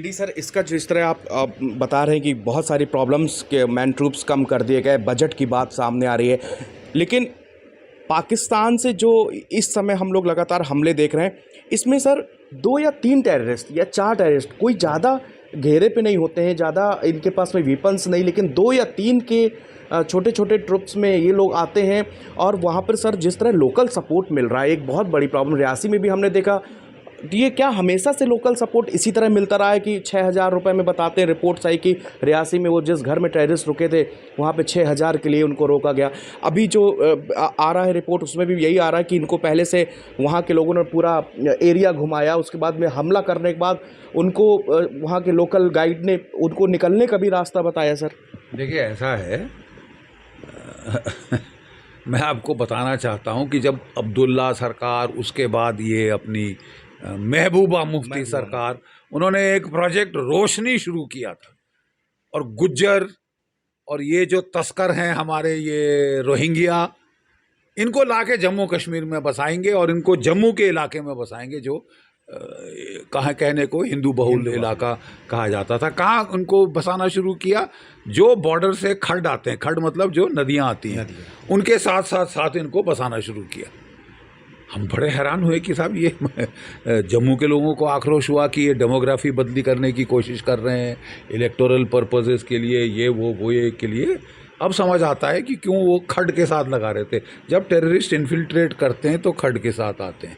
D sir, इसका जिस तरह आप बता रहे हैं कि बहुत सारी प्रॉब्लम्स के मैन ट्रूप्स कम कर दिए गए, बजट की बात सामने आ रही है, लेकिन पाकिस्तान से जो इस समय हम लोग लगातार हमले देख रहे हैं, इसमें सर 2 या 3 टेररिस्ट या 4 टेररिस्ट, कोई ज़्यादा घेरे पे नहीं होते हैं, ज़्यादा इनके पास में वेपन्स नहीं, लेकिन 2 या 3 के छोटे छोटे ट्रुप्स में ये लोग आते हैं और वहाँ पर सर जिस तरह लोकल सपोर्ट मिल रहा है, एक बहुत बड़ी प्रॉब्लम रियासी में भी हमने देखा। ये क्या हमेशा से लोकल सपोर्ट इसी तरह मिलता रहा है कि 6,000 रुपये में बताते हैं, रिपोर्ट्स आई कि रियासी में वो जिस घर में टेररिस्ट रुके थे वहाँ पे 6,000 के लिए उनको रोका गया। अभी जो आ रहा है रिपोर्ट, उसमें भी यही आ रहा है कि इनको पहले से वहाँ के लोगों ने पूरा एरिया घुमाया, उसके बाद में हमला करने के बाद उनको वहाँ के लोकल गाइड ने उनको निकलने का भी रास्ता बताया। सर देखिए, ऐसा है मैं आपको बताना चाहता हूँ कि जब अब्दुल्ला सरकार, उसके बाद ये अपनी महबूबा मुफ्ती सरकार, उन्होंने एक प्रोजेक्ट रोशनी शुरू किया था, और गुज्जर और ये जो तस्कर हैं हमारे, ये रोहिंग्या, इनको लाके जम्मू कश्मीर में बसाएंगे और इनको जम्मू के इलाके में बसाएंगे जो कहाँ कहने को हिंदू बहुल इलाका कहा जाता था। कहाँ उनको बसाना शुरू किया? जो बॉर्डर से खड्ड आते हैं, खड्ड मतलब जो नदियाँ आती हैं, उनके साथ साथ साथ इनको बसाना शुरू किया। हम बड़े हैरान हुए कि साहब ये जम्मू के लोगों को आक्रोश हुआ कि ये डेमोग्राफी बदली करने की कोशिश कर रहे हैं इलेक्टोरल पर्पसेस के लिए, ये वो ये के लिए। अब समझ आता है कि क्यों वो खड्ड के साथ लगा रहे थे। जब टेररिस्ट इन्फिल्ट्रेट करते हैं तो खड्ड के साथ आते हैं।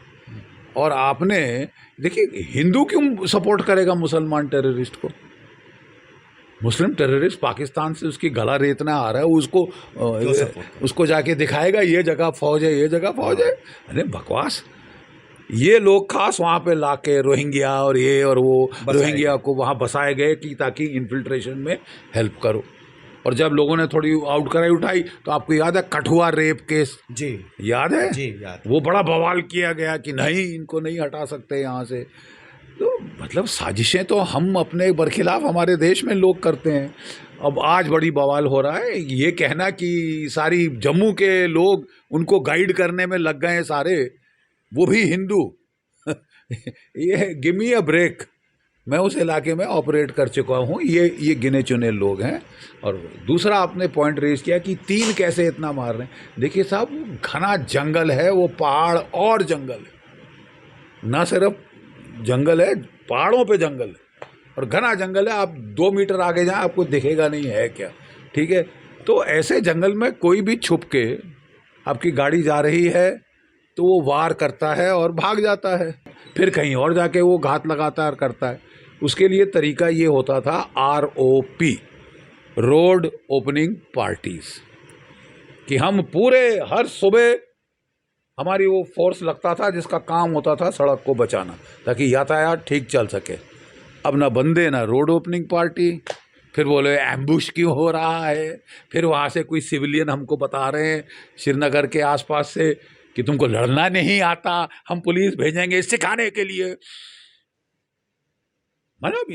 और आपने देखिए, हिंदू क्यों सपोर्ट करेगा मुसलमान टेररिस्ट को? मुस्लिम टेररिस्ट पाकिस्तान से उसकी गला रेतना आ रहा है, उसको जाके दिखाएगा ये जगह फौज है, ये जगह फौज है। अरे बकवास। ये लोग खास वहाँ पे लाके रोहिंग्या और ये और वो रोहिंग्या को वहाँ बसाए गए कि ताकि इन्फिल्ट्रेशन में हेल्प करो। और जब लोगों ने थोड़ी आउटक्राई उठाई तो आपको याद है कठुआ रेप केस? जी याद है। जी याद। वो बड़ा बवाल किया गया कि नहीं, इनको नहीं हटा सकते यहाँ से। तो मतलब साजिशें तो हम अपने बरखिलाफ हमारे देश में लोग करते हैं। अब आज बड़ी बवाल हो रहा है, ये कहना कि सारी जम्मू के लोग उनको गाइड करने में लग गए हैं सारे, वो भी हिंदू। ये गिव मी अ ब्रेक। मैं उस इलाके में ऑपरेट कर चुका हूँ, ये गिने चुने लोग हैं। और दूसरा आपने पॉइंट रेज किया कि 3 कैसे इतना मार रहे हैं। देखिए साहब, घना जंगल है, वो पहाड़ और जंगल है, ना सिर्फ जंगल है, पहाड़ों पे जंगल है और घना जंगल है। आप 2 मीटर आगे जाएं आपको दिखेगा नहीं है क्या, ठीक है? तो ऐसे जंगल में कोई भी छुप के, आपकी गाड़ी जा रही है तो वो वार करता है और भाग जाता है, फिर कहीं और जाके वो घात लगाता है और करता है। उसके लिए तरीका ये होता था ROP, रोड ओपनिंग पार्टीज, कि हम पूरे हर सुबह हमारी वो फोर्स लगता था जिसका काम होता था सड़क को बचाना ताकि यातायात ठीक चल सके। अब ना बंदे ना रोड ओपनिंग पार्टी। फिर बोले एम्बुश क्यों हो रहा है, फिर वहाँ से कोई सिविलियन हमको बता रहे हैं श्रीनगर के आसपास से कि तुमको लड़ना नहीं आता, हम पुलिस भेजेंगे सिखाने के लिए। मतलब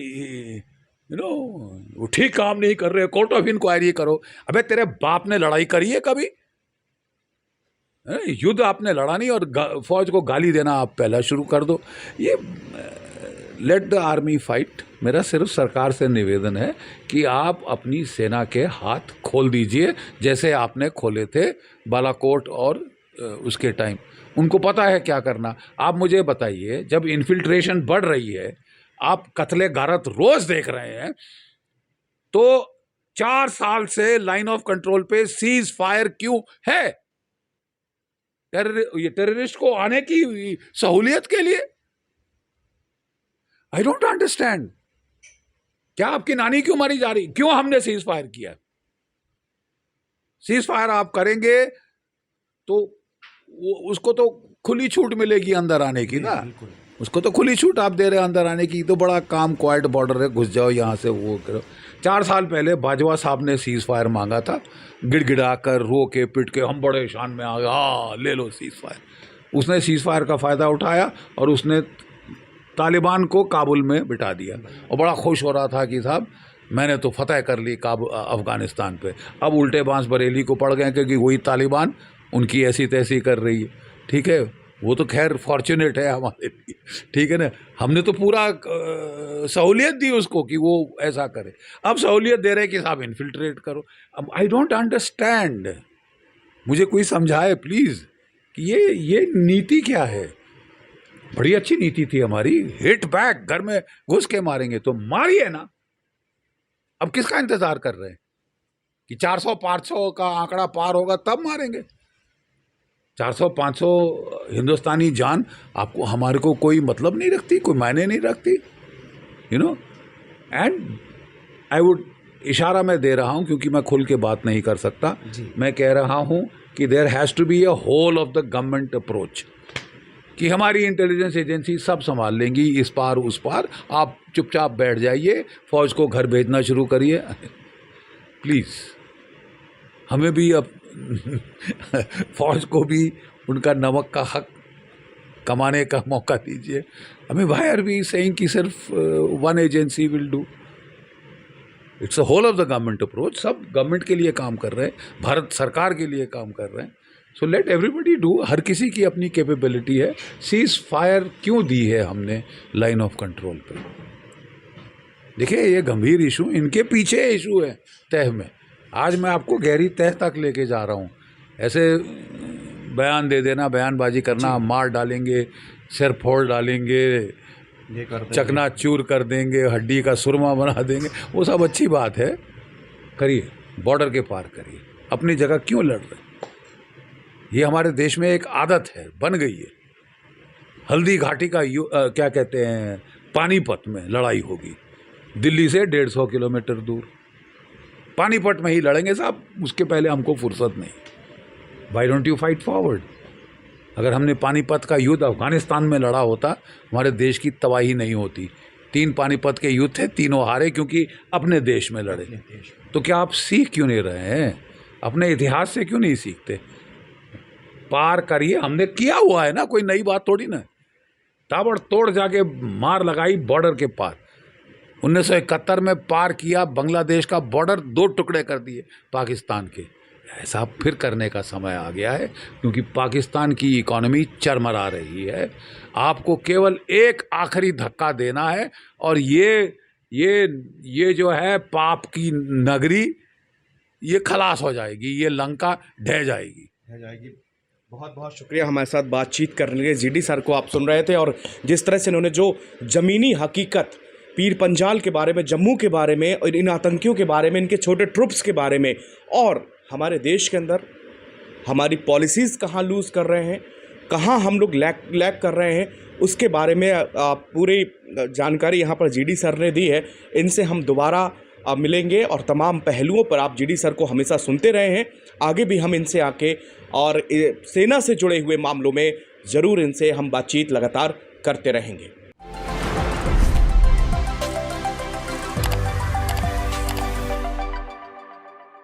वो ठीक काम नहीं कर रहे, कोर्ट ऑफ इंक्वायरी करो। अबे तेरे बाप ने लड़ाई करी है कभी? युद्ध आपने लड़ा नहीं और फौज को गाली देना आप पहला शुरू कर दो। ये लेट द आर्मी फाइट। मेरा सिर्फ सरकार से निवेदन है कि आप अपनी सेना के हाथ खोल दीजिए, जैसे आपने खोले थे बालाकोट और उसके टाइम। उनको पता है क्या करना। आप मुझे बताइए, जब इन्फिल्ट्रेशन बढ़ रही है, आप कत्ले गारत रोज देख रहे हैं, तो 4 साल से लाइन ऑफ कंट्रोल पे सीज फायर क्यों है? ये टेररिस्ट को आने की सहूलियत के लिए। I don't understand. क्या आपकी नानी क्यों मारी जा रही? क्यों हमने सीज फायर किया? सीज फायर आप करेंगे तो उसको तो खुली छूट मिलेगी अंदर आने की ना, उसको तो खुली छूट आप दे रहे हैं अंदर आने की। तो बड़ा काम क्वाइट बॉर्डर है, घुस जाओ यहाँ से, वो करो। 4 साल पहले बाजवा साहब ने सीज फायर मांगा था, गिड़गिड़ा कर, रो के पिट के, हम बड़े शान में आ गए, हाँ ले लो सीज फायर। उसने सीज फायर का फ़ायदा उठाया और उसने तालिबान को काबुल में बिठा दिया और बड़ा खुश हो रहा था कि साहब मैंने तो फतह कर ली अफ़गानिस्तान पे। अब उल्टे बांस बरेली को पड़ गए क्योंकि वही तालिबान उनकी ऐसी तैसी कर रही है, ठीक है? वो तो खैर फॉर्चुनेट है हमारे लिए, ठीक है ना। हमने तो पूरा सहूलियत दी उसको कि वो ऐसा करे। अब सहूलियत दे रहे हैं कि साहब इन्फिल्ट्रेट करो। अब आई डोंट अंडरस्टैंड, मुझे कोई समझाए प्लीज़ कि ये नीति क्या है। बड़ी अच्छी नीति थी हमारी, हिट बैक, घर में घुस के मारेंगे तो मारिए ना। अब किसका इंतजार कर रहे हैं कि 400-500 का आंकड़ा पार होगा तब मारेंगे? 400-500 हिंदुस्तानी जान आपको, हमारे को कोई मतलब नहीं रखती, कोई मायने नहीं रखती, you know. And I would, इशारा मैं दे रहा हूँ क्योंकि मैं खुल के बात नहीं कर सकता। मैं कह रहा हूँ कि there has to be a whole of the government approach, कि हमारी इंटेलिजेंस एजेंसी सब संभाल लेंगी, इस पार उस पार, आप चुपचाप बैठ जाइए, फौज को घर भेजना शुरू करिए। प्लीज़ हमें भी अब फौज को भी उनका नमक का हक कमाने का मौका दीजिए। हमें वाई आर वी सेइंग कि सिर्फ one agency will do? It's a whole of the government approach. सब गवर्नमेंट के लिए काम कर रहे हैं, भारत सरकार के लिए काम कर रहे हैं। So let everybody do. हर किसी की अपनी कैपेबिलिटी है। सीज फायर क्यों दी है हमने लाइन ऑफ कंट्रोल पे? देखिए ये गंभीर इशू, इनके पीछे इशू है तह में। आज मैं आपको गहरी तह तक लेके जा रहा हूँ। ऐसे बयान दे देना, बयानबाजी करना, मार डालेंगे, सिर फोड़ डालेंगे, चकनाचूर कर देंगे, हड्डी का सुरमा बना देंगे, वो सब अच्छी बात है, करिए, बॉर्डर के पार करिए। अपनी जगह क्यों लड़ रहे? ये हमारे देश में एक आदत है, बन गई है। हल्दी घाटी का क्या कहते हैं, पानीपत में लड़ाई होगी, दिल्ली से 150 किलोमीटर दूर। पानीपत में ही लड़ेंगे साहब, उसके पहले हमको फुर्सत नहीं। Why don't you fight forward? अगर हमने पानीपत का युद्ध अफगानिस्तान में लड़ा होता, हमारे देश की तबाही नहीं होती। 3 पानीपत के युद्ध थे, तीनों हारे क्योंकि अपने देश में लड़े। तो क्या आप सीख क्यों नहीं रहे हैं? अपने इतिहास से क्यों नहीं सीखते? पार करिए, हमने किया हुआ है ना, कोई नई बात थोड़ी ना। ताबड़तोड़ जाके मार लगाई बॉर्डर के पार। 1971 में पार किया, बांग्लादेश का बॉर्डर 2 टुकड़े कर दिए पाकिस्तान के। ऐसा फिर करने का समय आ गया है क्योंकि पाकिस्तान की इकॉनमी चरमरा रही है। आपको केवल एक आखिरी धक्का देना है और ये जो है पाप की नगरी, ये खलास हो जाएगी, ये लंका ढह जाएगी। बहुत बहुत शुक्रिया हमारे साथ बातचीत करने के लिए। जीडी सर को आप सुन रहे थे और जिस तरह से उन्होंने जो ज़मीनी हकीकत पीर पंजाल के बारे में, जम्मू के बारे में और इन आतंकियों के बारे में, इनके छोटे ट्रुप्स के बारे में और हमारे देश के अंदर हमारी पॉलिसीज़ कहाँ लूज़ कर रहे हैं, कहाँ हम लोग लैक कर रहे हैं, उसके बारे में पूरी जानकारी यहाँ पर जीडी सर ने दी है। इनसे हम दोबारा मिलेंगे और तमाम पहलुओं पर आप जीडी सर को हमेशा सुनते रहे हैं। आगे भी हम इनसे आके और सेना से जुड़े हुए मामलों में ज़रूर इनसे हम बातचीत लगातार करते रहेंगे।